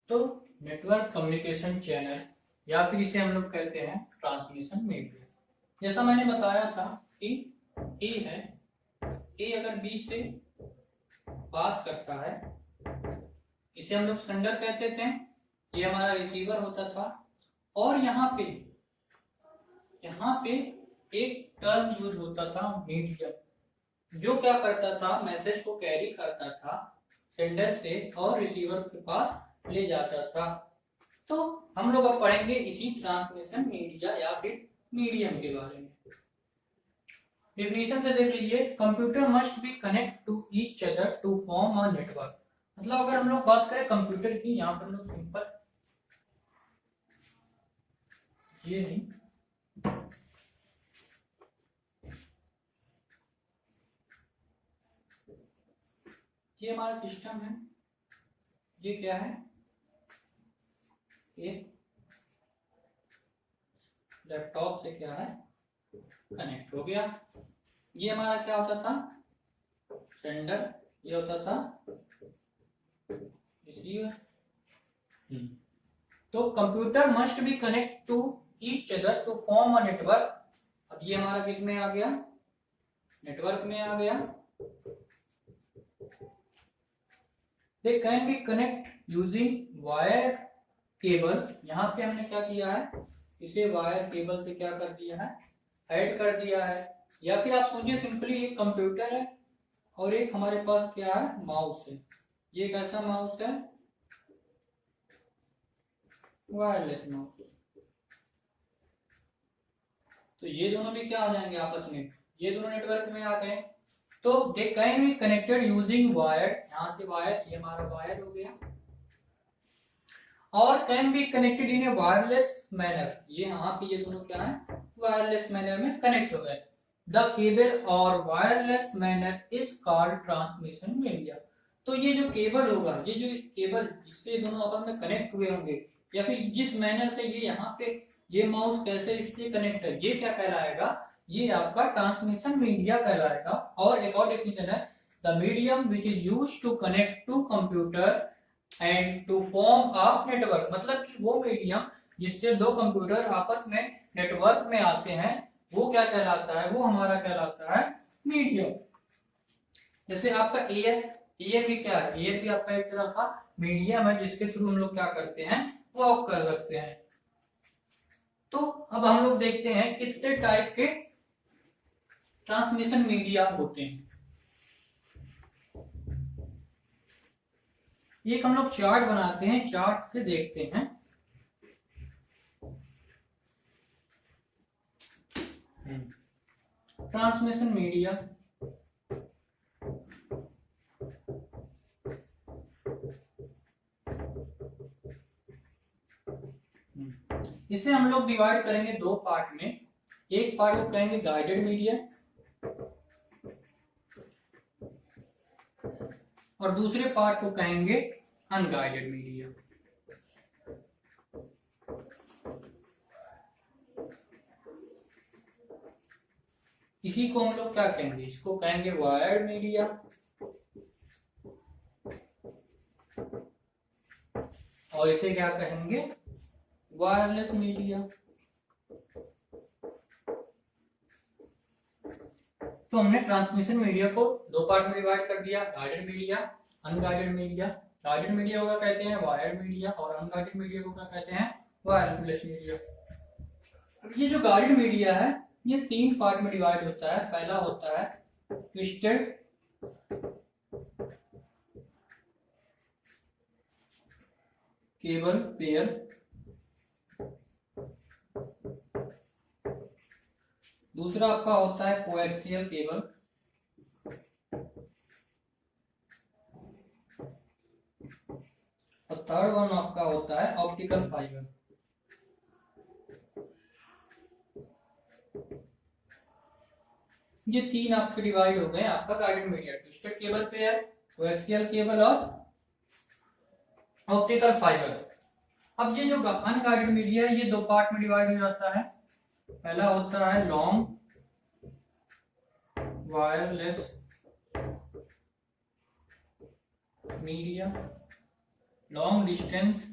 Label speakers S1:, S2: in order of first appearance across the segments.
S1: तो network communication channel या फिर इसे हम लोग कहते हैं ट्रांसमिशन मीडिया। जैसा मैंने बताया था कि ए है, ए अगर बी से बात करता है, इसे हम लोग सेंडर कहते थे, ये हमारा रिसीवर होता था। और यहाँ पे एक टर्म यूज होता था मीडियम, जो क्या करता था, मैसेज को कैरी करता था सेंडर से और रिसीवर के पास ले जाता था। तो हम लोग अब पढ़ेंगे इसी ट्रांसमिशन मीडिया या फिर मीडियम के बारे में। डेफिनेशन से देख लीजिए, computer must be connect to each other to form a network. मतलब अगर हम लोग बात करें कंप्यूटर की, यहाँ पर हम लोग सिंपल ये नहीं, ये हमारा सिस्टम है, ये क्या है, ये लैपटॉप से क्या है कनेक्ट हो गया। ये हमारा क्या होता था, सेंडर, ये होता था रिसीवर। तो computer must be connect to each other to form a network. अब ये हमारा किस में आ गया, नेटवर्क में आ गया। They can be connect using wire cable. यहाँ पे हमने क्या किया है, इसे वायर केबल से क्या कर दिया है, ऐड कर दिया है। या फिर आप सोचिए सिंपली एक कंप्यूटर है और एक हमारे पास क्या है, माउस है। ये कैसा माउस है, वायरलेस माउस। तो ये दोनों भी क्या हो जाएंगे आपस में, ये दोनों नेटवर्क में आ गए। तो they can be connected using wire, यहां से वायर, ये हमारा वायर हो गया। और can be connected in A wireless manner, ये यहाँ पे ये दोनों क्या है, वायरलेस मैनर में कनेक्ट हो गए। द केबल और wireless manner is called transmission media. तो ये जो केबल होगा, ये जो इस केबल, इससे दोनों आपस में कनेक्ट हुए होंगे, या फिर जिस मैनर से ये यहाँ पे ये माउस कैसे इससे कनेक्ट है, ये क्या कहलाएगा, ये आपका ट्रांसमिशन मीडिया कहलाएगा। और एक और डेफिनेशन है, the medium which is used to connect two computer and to form of network. मतलब कि वो मीडियम जिससे दो कंप्यूटर आपस में नेटवर्क में आते हैं, वो क्या कहलाता है, वो हमारा कहलाता है मीडियम। जैसे आपका एयर, एयर भी क्या है, एयर भी आपका एक तरह का मीडियम है जिसके थ्रू हम लोग क्या करते हैं, वॉक कर सकते हैं। तो अब हम लोग देखते हैं कितने टाइप के ट्रांसमिशन मीडिया होते हैं। एक हम लोग चार्ट बनाते हैं, चार्ट से देखते हैं। ट्रांसमिशन मीडिया, इसे हम लोग डिवाइड करेंगे दो पार्ट में। एक पार्ट को कहेंगे गाइडेड मीडिया और दूसरे पार्ट को कहेंगे अनगाइडेड मीडिया। इसी को हम लोग क्या कहेंगे, इसको कहेंगे वायर्ड मीडिया और इसे क्या कहेंगे, वायरलेस मीडिया। तो हमने ट्रांसमिशन मीडिया को दो पार्ट में डिवाइड कर दिया, guided media, unguided media. Guided media को कहते हैं वायर्ड मीडिया और अनगाइडेड मीडिया को क्या कहते हैं, वायरलेस मीडिया। ये जो गाइडेड मीडिया है ये तीन पार्ट में डिवाइड होता है। पहला होता है ट्विस्टेड केबल पेयर, दूसरा आपका होता है कोएक्सियल केबल, और थर्ड वन आपका होता है ऑप्टिकल फाइबर। ये तीन आपके डिवाइड हो गए आपका guided media, twisted cable pair, coaxial cable और ऑप्टिकल फाइबर। अब ये जो अनगाइडेड मीडिया है ये दो पार्ट में डिवाइड हो जाता है। पहला होता है long wireless media, long distance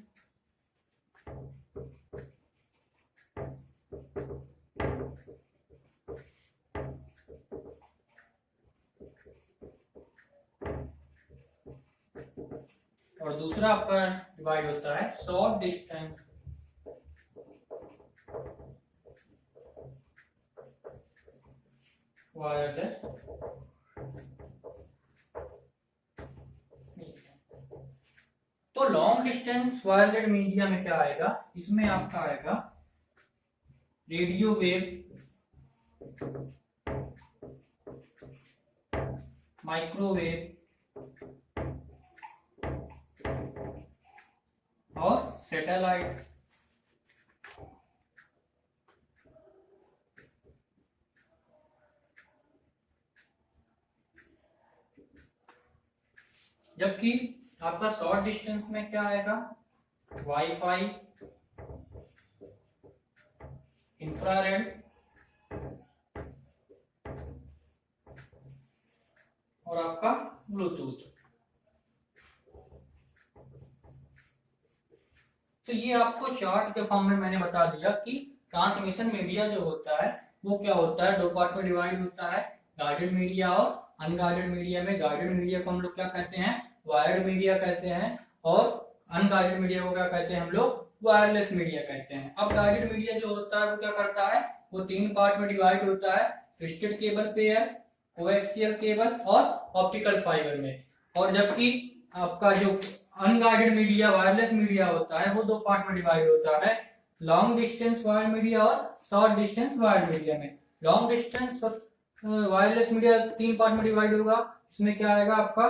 S1: और दूसरा आपका डिवाइड होता है शॉर्ट डिस्टेंस वायरलेस मीडिया। तो लॉन्ग डिस्टेंस वायरलेस मीडिया में क्या आएगा, इसमें आपका आएगा रेडियो वेव, माइक्रोवेव और सैटेलाइट। जबकि आपका शॉर्ट डिस्टेंस में क्या आएगा, वाईफाई, इंफ्रारेड और आपका ब्लूटूथ। तो ये आपको चार्ट के फॉर्म में मैंने बता दिया कि ट्रांसमिशन मीडिया जो होता है वो क्या होता है, दो पार्ट में डिवाइड होता है, गाइडेड मीडिया और अनगाइडेड मीडिया में। गाइडेड मीडिया को हम लोग क्या कहते हैं, वायर्ड मीडिया कहते हैं, और अनगाइडेड मीडिया को क्या कहते हैं हम लोग, वायरलेस मीडिया कहते हैं। अब गाइडेड मीडिया जो होता है वो क्या करता है, वो तीन पार्ट में डिवाइड होता है, twisted cable pair, coaxial cable और ऑप्टिकल फाइबर में। और जबकि आपका जो अनगाइडेड मीडिया वायरलेस मीडिया होता है वो दो पार्ट में डिवाइड होता है, लॉन्ग डिस्टेंस वायर मीडिया और शॉर्ट डिस्टेंस वायर मीडिया में। लॉन्ग डिस्टेंस वायरलेस मीडिया तीन पार्ट में डिवाइड होगा, इसमें क्या आएगा आपका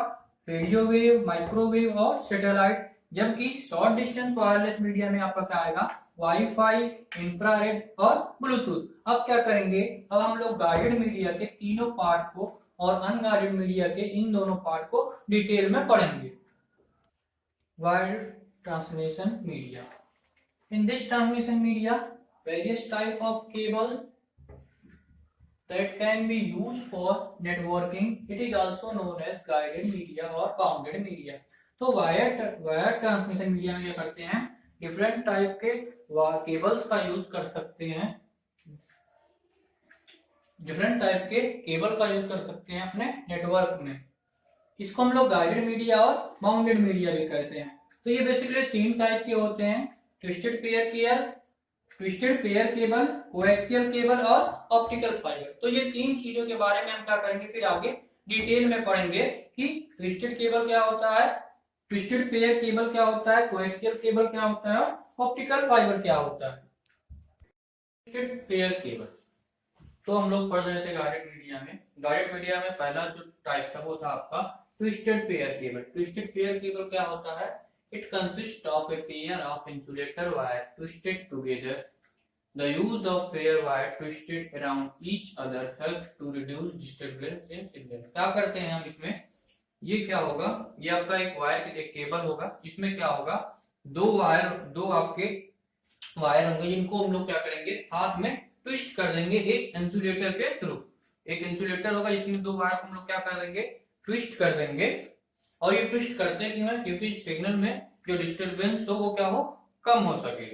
S1: रेडियो वेव, माइक्रोवेव और सैटेलाइट। जबकि शॉर्ट डिस्टेंस वायरलेस मीडिया में आपका क्या आएगा, वाईफाई, इंफ्रारेड और ब्लूटूथ। अब क्या करेंगे, अब हम लोग गाइडेड मीडिया के तीनों पार्ट को और अनगाइडेड मीडिया के इन दोनों पार्ट को डिटेल में पढ़ेंगे। Wired transmission media. In this transmission media, various type of cable that can be used for networking. It is also known as guided media or bounded media. तो wire transmission media में क्या करते हैं, different type के cables का use कर सकते हैं, डिफरेंट टाइप के केबल का यूज कर सकते हैं अपने नेटवर्क में। इसको हम लोग गाइडेड मीडिया और बाउंडेड मीडिया भी कहते हैं। तो ये बेसिकली तीन टाइप के होते हैं, twisted pair cable, coaxial cable और ऑप्टिकल फाइबर। तो ये तीन चीजों के बारे में हम क्या करेंगे फिर आगे डिटेल में पढ़ेंगे कि ट्विस्टेड केबल क्या होता है, ट्विस्टेड पेयर केबल क्या होता है, कोएक्सियल केबल क्या होता है और ऑप्टिकल फाइबर क्या होता है। ट्विस्टेड पेयर केबल तो हम लोग पढ़ रहे थे गाइडेड मीडिया में। गाइडेड मीडिया में पहला जो टाइप था वो था आपका twisted pair cable. Twisted pair cable क्या होता है, it consist of a pair of insulator wire twisted together. The use of pair wire twisted around each other help to reduce disturbance in signal. क्या करते हैं हम इसमें, ये क्या होगा, ये आपका एक वायर की एक केबल होगा, इसमें क्या होगा दो आपके वायर होंगे जिनको हम लोग क्या करेंगे हाथ में ट्विस्ट कर देंगे एक इंसुलेटर के थ्रू। एक इंसुलेटर होगा जिसमें दो वायर को हम लोग क्या कर देंगे, ट्विस्ट कर देंगे। और ये ट्विस्ट करते हैं क्यों है, क्योंकि सिग्नल में जो डिस्टरबेंस हो वो क्या हो, कम हो सके।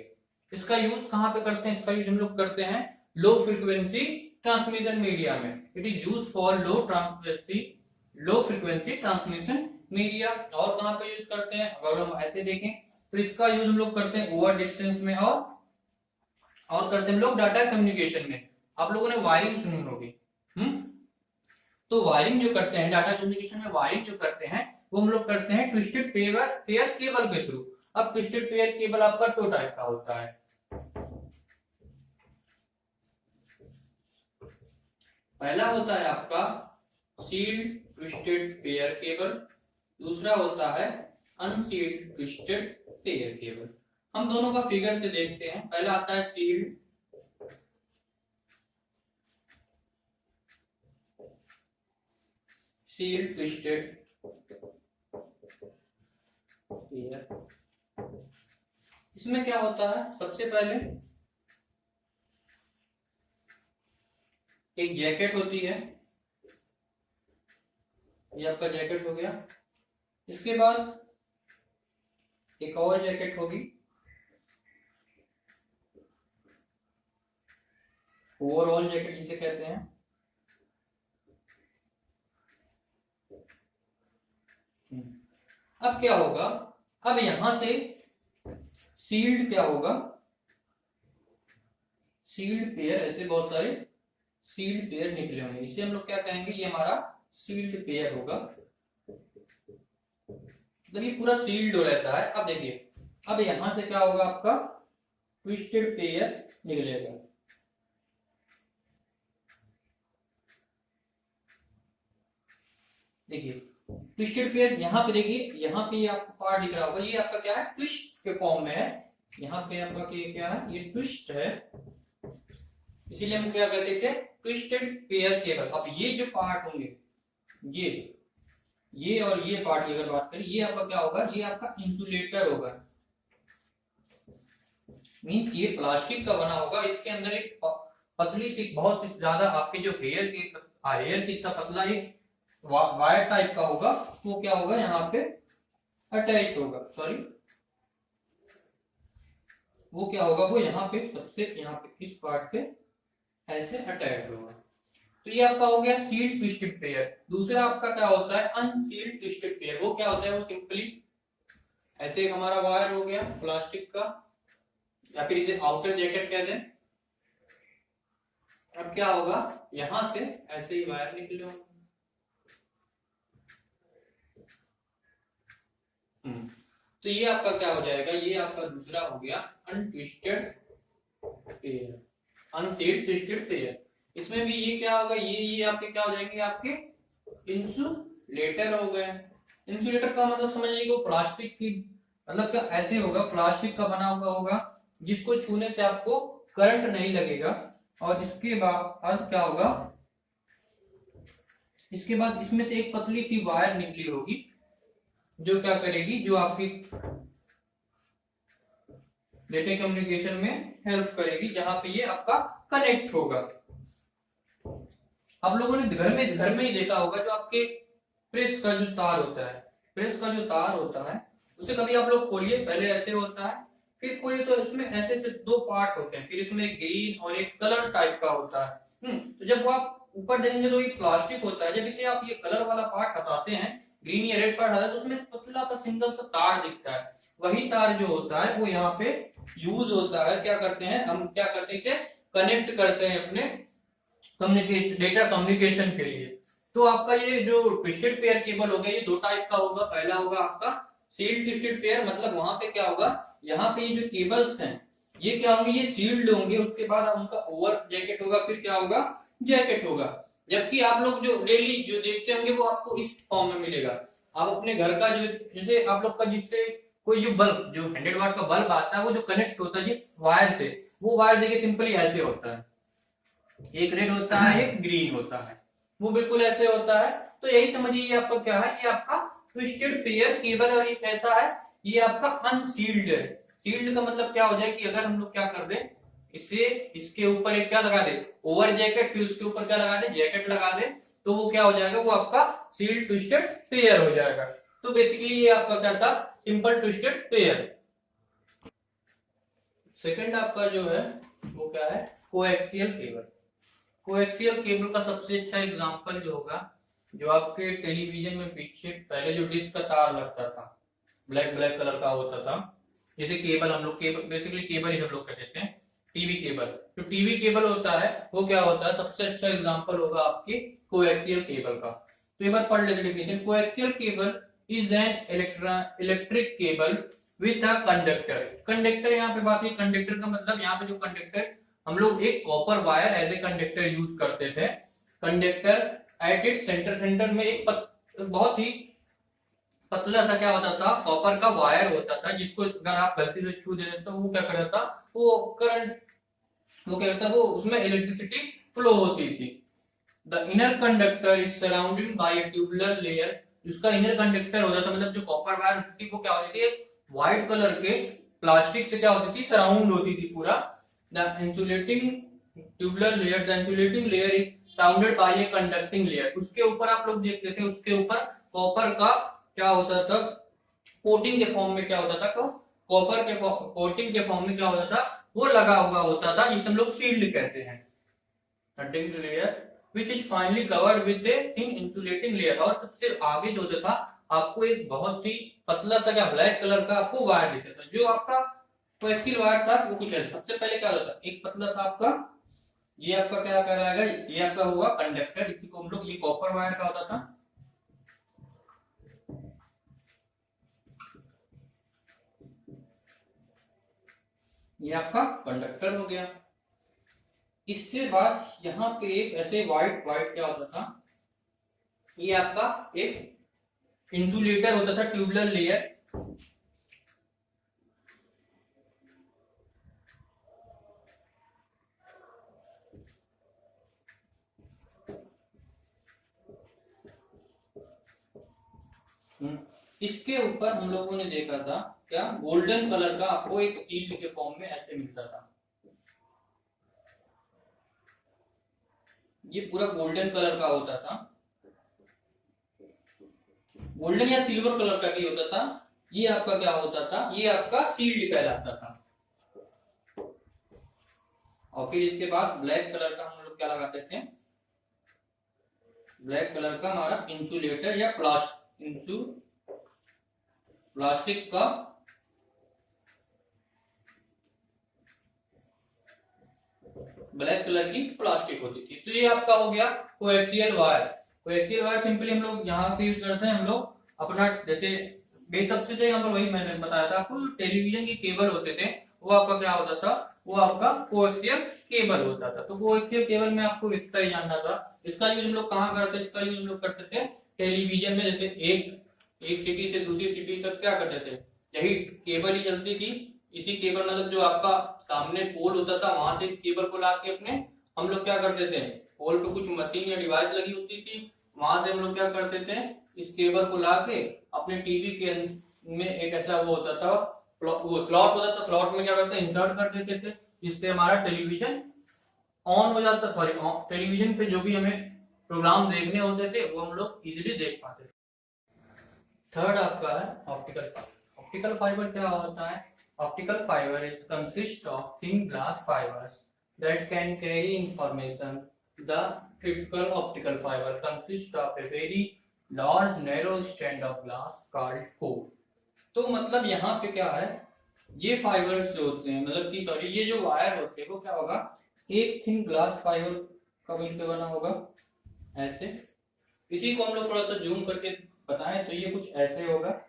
S1: इसका यूज कहाँ पे करते हैं, इसका यूज हम लोग करते हैं लो फ्रीक्वेंसी ट्रांसमिशन मीडिया में। It is use for low frequency transmission media. और कहाँ पे यूज करते हैं, अगर हम ऐसे देखें तो इसका यूज हम लोग करते हैं ओवर डिस्टेंस में और करते हैं लोग डाटा कम्युनिकेशन में। आप लोगों ने वायरिंग सुनी होगी, तो वायरिंग जो करते हैं डाटा कम्युनिकेशन में, वायरिंग जो करते हैं वो हम लोग करते हैं ट्विस्टेड पेयर केबल के थ्रू। अब ट्विस्टेड पेयर केबल आपका दो टाइप का होता है, पहला होता है आपका सील्ड ट्विस्टेड पेयर केबल, दूसरा होता है अनसील्ड ट्विस्टेड पेयर केबल। हम दोनों का फिगर से देखते हैं। पहला आता है सील्ड ट्विस्टेड पेयर। इसमें क्या होता है, सबसे पहले एक जैकेट होती है, ये आपका जैकेट हो गया। इसके बाद एक और जैकेट होगी, ओवरऑल जैकेट जिसे कहते हैं। अब क्या होगा, अब यहां से सील्ड क्या होगा, सील्ड पेयर, ऐसे बहुत सारे सील्ड पेयर निकले होंगे, इसे हम लोग क्या कहेंगे, ये हमारा सील्ड पेयर होगा, मतलब ये पूरा सील्ड हो रहता है। अब देखिए, अब यहां से क्या होगा, आपका ट्विस्टेड पेयर निकलेगा। देखिए ट्विस्टेड पेयर यहाँ पे, देखिए यहाँ पे आपको पार्ट दिख रहा होगा, ये आपका क्या है, ट्विस्ट के फॉर्म में है। यहाँ पे आपका क्या है, ये ट्विस्ट है, इसीलिए हम क्या कहते हैं इसे, ट्विस्टेड पेयर केबल। अब ये जो पार्ट होंगे, ये और ये पार्ट की अगर बात करें, ये आपका क्या होगा, ये आपका इंसुलेटर होगा, मीन्स ये प्लास्टिक का बना होगा, इसके अंदर एक पतली सी, बहुत ज्यादा आपके जो हेयर की इतना पतला एक वायर टाइप का होगा, वो क्या होगा, यहाँ पे अटैच होगा, सॉरी वो क्या होगा, वो यहाँ पे सबसे यहाँ पे इस पार्ट पे ऐसे अटैच होगा। तो ये आपका हो गया सील्ड ट्विस्टेड पेयर। दूसरा आपका क्या होता है, अनसील्ड ट्विस्टेड पेयर। वो क्या होता है, वो सिंपली ऐसे हमारा वायर हो गया प्लास्टिक का, या फिर इसे आउटर जैकेट कहते हैं। अब क्या होगा, यहां से ऐसे ही वायर निकले होंगे, तो ये आपका क्या हो जाएगा, ये आपका दूसरा हो गया untwisted pair, unsealed twisted pair. इसमें भी ये क्या होगा, ये आपके क्या हो जाएंगे, आपके इंसुलेटर हो गए। इंसुलेटर का मतलब समझ लीजिए प्लास्टिक की, मतलब क्या ऐसे होगा, प्लास्टिक का बना हुआ होगा, जिसको छूने से आपको करंट नहीं लगेगा। और इसके बाद क्या होगा, इसके बाद इसमें से एक पतली सी वायर निकली होगी, जो क्या करेगी, जो आपकी डेटा कम्युनिकेशन में हेल्प करेगी, जहां पे ये आपका कनेक्ट होगा। आप लोगों ने घर में ही देखा होगा, जो आपके प्रेस का जो तार होता है, प्रेस का जो तार होता है, उसे कभी आप लोग खोलिए, पहले ऐसे होता है, फिर खोलिए तो इसमें ऐसे से दो पार्ट होते हैं, फिर इसमें ग्रीन और एक कलर टाइप का होता है। तो जब वो आप ऊपर देखेंगे तो ये प्लास्टिक होता है, जब इसे आप ये कलर वाला पार्ट हटाते हैं, ग्रीन या रेड पार्ट हटाते हैं, तो उसमें पतला सा सिंगल सा तार दिखता है। वही तार जो होता है वो यहाँ पे यूज होता है, क्या करते हैं हम, क्या करते हैं, इसे कनेक्ट करते हैं अपने कम्युनिकेशन, डेटा कम्युनिकेशन के लिए। तो आपका ये जो ट्विस्टेड पेयर केबल होगा, ये दो टाइप का होगा। पहला होगा आपका सील्ड ट्विस्टेड पेयर, मतलब वहां पे क्या होगा, यहाँ पे ये जो केबल्स हैं ये क्या होंगे, ये सील्ड होंगे, उसके बाद उनका ओवर जैकेट होगा, फिर क्या होगा, जैकेट होगा। जबकि आप लोग जो डेली जो देखते होंगे वो आपको इस फॉर्म में मिलेगा। आप अपने घर का जो, जैसे आप लोग का जिससे कोई जो बल्ब, जो 100 वाट का बल्ब आता है, वो जो कनेक्ट होता है जिस वायर से, वो वायर देखिए सिंपली ऐसे होता है, एक रेड होता है एक ग्रीन होता है, वो बिल्कुल ऐसे होता है। तो यही समझिए ये आपका क्या है, ये आपका ट्विस्टेड पेयर केबल, और ये कैसा है, ये आपका अनसील्ड है। सील्ड का मतलब क्या हो जाए कि अगर हम लोग क्या कर दे, इसे इसके ऊपर एक क्या लगा दे, ओवर जैकेट, फिर उसके ऊपर क्या लगा दे, जैकेट लगा दे, तो वो क्या हो जाएगा, वो आपका सील्ड ट्विस्टेड पेयर हो जाएगा। तो बेसिकली ये आपका क्या था, सिंपल ट्विस्टेड पेयर। सेकंड आपका जो है वो क्या है, कोएक्सियल केबल। कोएक्सियल केबल का सबसे अच्छा एग्जांपल जो होगा, जो आपके टेलीविजन में पीछे पहले जो डिश का तार लगता था, ब्लैक कलर का होता था, जैसे केबल, हम लोग केबल, बेसिकली केबल ही हम लोग कहते हैं, टीवी केबल। जो टीवी केबल होता है वो क्या होता है, सबसे अच्छा एग्जांपल होगा आपके कोएक्सियल केबल का। तो एक बार पढ़ लेते definition. Coaxial cable is an electric cable with a conductor. Conductor यहाँ पे बात है, कंडक्टर का मतलब यहाँ पे जो कंडक्टर, हम लोग एक copper wire as a conductor use करते थे। कंडक्टर एट इट सेंटर में एक बहुत ही पतला सा क्या होता था, कॉपर का वायर होता था, जिसको अगर आप गलती से छू देते तो वो क्या करता था, वो करंट, वो क्या करता, वो उसमें इलेक्ट्रिसिटी फ्लो होती थी। The inner conductor is surrounded by a tubular layer. उसका इनर कंडक्टर होता था, मतलब जो कॉपर वायर होती थी वो क्या होती थी, व्हाइट कलर के प्लास्टिक से क्या होती थी, सराउंड होती थी पूरा। The insulating tubular layer, the insulating layer is surrounded by a conducting layer. उसके ऊपर आप लोग देखते थे, उसके ऊपर कॉपर का क्या होता था, कोटिंग के फॉर्म में क्या होता था, कॉपर के कोटिंग के फॉर्म में क्या होता था, वो लगा हुआ होता था, जिसे हम लोग शील्ड कहते हैं। Conducting layer which is finally covered with a thin insulating layer। और सबसे आगे जो होता था आपको एक बहुत ही पतला सा क्या ब्लैक कलर का आपको वायर दिखता था। जो आपका कोएक्सियल वायर था वो कुछ ऐसा, सबसे पहले क्या होता है, एक पतला सा आपका, ये आपका क्या कहलाएगा, ये आपका होगा कंडक्टर, इसी को हम लोग, ये कॉपर वायर का होता था, ये आपका कंडक्टर हो गया। इससे बाद यहाँ पे एक ऐसे व्हाइट व्हाइट क्या होता था, ये आपका एक इंसुलेटर होता था, ट्यूबुलर लेयर। इसके ऊपर हम लोगों ने देखा था क्या, गोल्डन कलर का आपको एक सील के फॉर्म में ऐसे मिलता था, ये पूरा गोल्डन कलर का होता था, गोल्डन या सिल्वर कलर का भी होता था। ये आपका क्या होता था, ये आपका सील्ड कहलाता था। और फिर इसके बाद ब्लैक कलर का हम लोग क्या लगाते थे, ब्लैक कलर का हमारा इंसुलेटर या प्लास्टिक का ब्लैक कलर की प्लास्टिक होती थी। तो ये आपका हो गया coaxial wire. Coaxial wire simply हम लोग यहाँ पे यूज करते हैं, हम लोग अपना जैसे सबसे जो यहाँ पर वही मैंने बताया था आपको, टेलीविजन की केबल होते थे वो आपका क्या होता था, वो आपका कोएक्सियल केबल होता था। तो कोएक्सियल केबल में आपको इतना ही जानना था। इसका यूज हम लोग कहाँ करते थे, इसका यूज हम लोग करते थे टेलीविजन में, जैसे एक सिटी से दूसरी सिटी तक क्या करते थे, यही केबल ही चलती थी। इसी केबल मतलब जो आपका सामने पोल होता था, वहां से इस केबल को लाके अपने हम लोग क्या करते थे, पोल पे कुछ मशीन या डिवाइस लगी होती थी, वहां से हम लोग क्या करते थे, इस केबल को लाके अपने टीवी के में एक ऐसा वो होता था, वो स्लॉट होता था, स्लॉट में क्या करते हैं, इंसर्ट कर देते थे, जिससे हमारा टेलीविजन ऑन हो जाता, सॉरी टेलीविजन पे जो भी हमें प्रोग्राम देखने होते थे वो हम लोग इजीली देख पाते थे। थर्ड आपका है ऑप्टिकल फाइबर। ऑप्टिकल फाइबर क्या होता है, optical fibre is consist of thin glass fibres that can carry information. The typical optical fiber consists of a very large narrow strand of glass called core। तो मतलब यहाँ पे क्या है, ये फाइबर्स जो होते हैं, मतलब कि सॉरी ये जो वायर होते हैं वो क्या होगा, एक थिन ग्लास फाइबर का मिलकर बना होगा ऐसे। इसी को हम लोग थोड़ा सा जूम करके बताएं तो ये कुछ ऐसे होगा।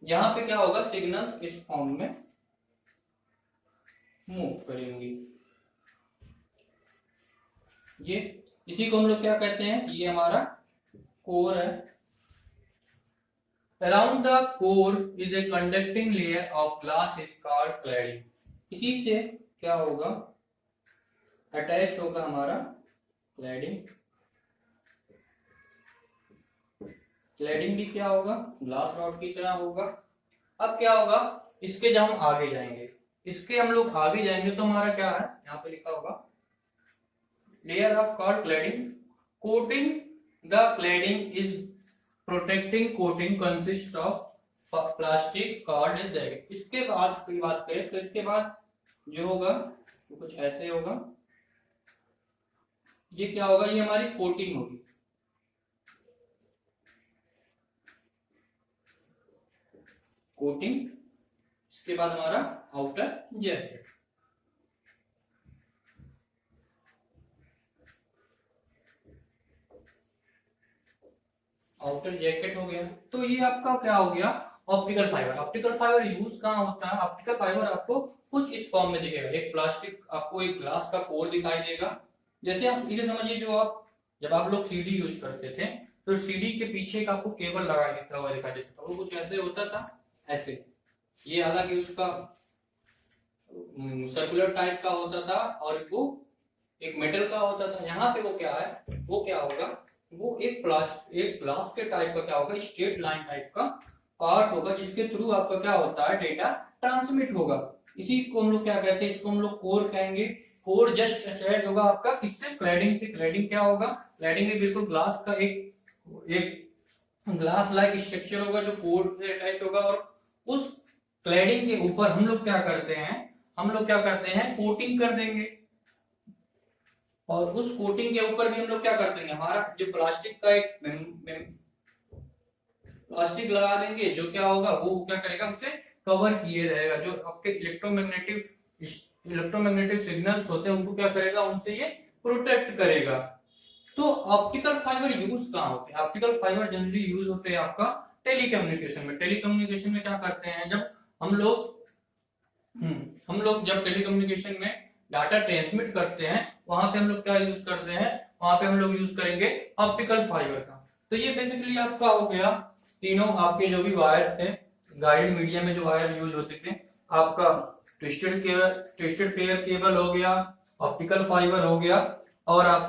S1: यहाँ पे क्या होगा, सिग्नल इस फॉर्म में मूव करेंगे, ये इसी को हम लोग क्या कहते हैं, ये हमारा कोर है। Around the core is a conducting layer of glass is called cladding. इसी से क्या होगा, अटैच होगा हमारा क्लैडिंग। क्लैडिंग भी क्या होगा, ग्लास रॉड की तरह होगा। अब क्या होगा, इसके जब हम आगे जाएंगे, इसके हम लोग आगे जाएंगे तो हमारा क्या है, यहाँ पे लिखा होगा layer of called cladding. Coating the cladding is protecting coating consist of plastic called jacket. इसके बाद की बात करें तो इसके बाद जो होगा वो कुछ ऐसे होगा, ये क्या होगा, ये हमारी कोटिंग होगी। कोटिंग, इसके बाद हमारा आउटर जैकेट। आउटर जैकेट हो गया। तो ये आपका क्या हो गया, optical fibre. Optical fibre use कहाँ होता है, ऑप्टिकल फाइबर आपको कुछ इस फॉर्म में दिखेगा, एक प्लास्टिक आपको एक ग्लास का कोर दिखाई देगा। जैसे आप इसे समझिए, जो आप जब आप लोग सीडी यूज करते थे तो सीडी के पीछे का आपको केबल लगा देता हुआ दिखाई देता था, वो कुछ ऐसे होता था, ऐसे। ये हालांकि उसका सर्कुलर टाइप का होता था और वो एक मेटल का होता था। यहाँ पे वो क्या है, वो क्या होगा, वो एक ग्लास के टाइप का क्या होगा, स्ट्रेट लाइन टाइप का पार्ट होगा, जिसके थ्रू आपका क्या होता है, डेटा ट्रांसमिट होगा। इसी को हम लोग क्या कहते हैं, इसको हम लोग कोर कहेंगे। कोर जस्ट अटैच होगा आपका किससे, क्लैडिंग से। क्लैडिंग क्या होगा, क्लैडिंग में बिल्कुल ग्लास का एक ग्लास लाइक स्ट्रक्चर होगा जो कोर से अटैच होगा, और उस क्लैडिंग के ऊपर हम लोग क्या करते हैं, कोटिंग कर देंगे। और उस कोटिंग के ऊपर भी हम लोग क्या करते हैं, हमारा जो प्लास्टिक का एक प्लास्टिक लगा देंगे, जो क्या होगा वो क्या करेगा, उसे कवर किए रहेगा। जो आपके इलेक्ट्रोमैग्नेटिक सिग्नल्स होते हैं उनको क्या करेगा, उनसे ये प्रोटेक्ट करेगा। तो ऑप्टिकल फाइबर यूज कहाँ होते हैं? ऑप्टिकल फाइबर जनरली यूज होते हैं आपका टेलीकम्युनिकेशन में। टेलीकम्युनिकेशन में क्या करते हैं, जब हम लोग जब टेलीकम्युनिकेशन में डाटा ट्रांसमिट करते हैं, वहां पे हम लोग क्या यूज करते हैं, वहां पे हम लोग यूज करेंगे ऑप्टिकल फाइबर का। तो ये बेसिकली आपका हो गया तीनों आपके जो भी वायर थे, गाइडेड मीडिया में जो वायर यूज होते थे, आपका ट्विस्टेड पेयर केबल हो गया, ऑप्टिकल फाइबर हो गया, और आप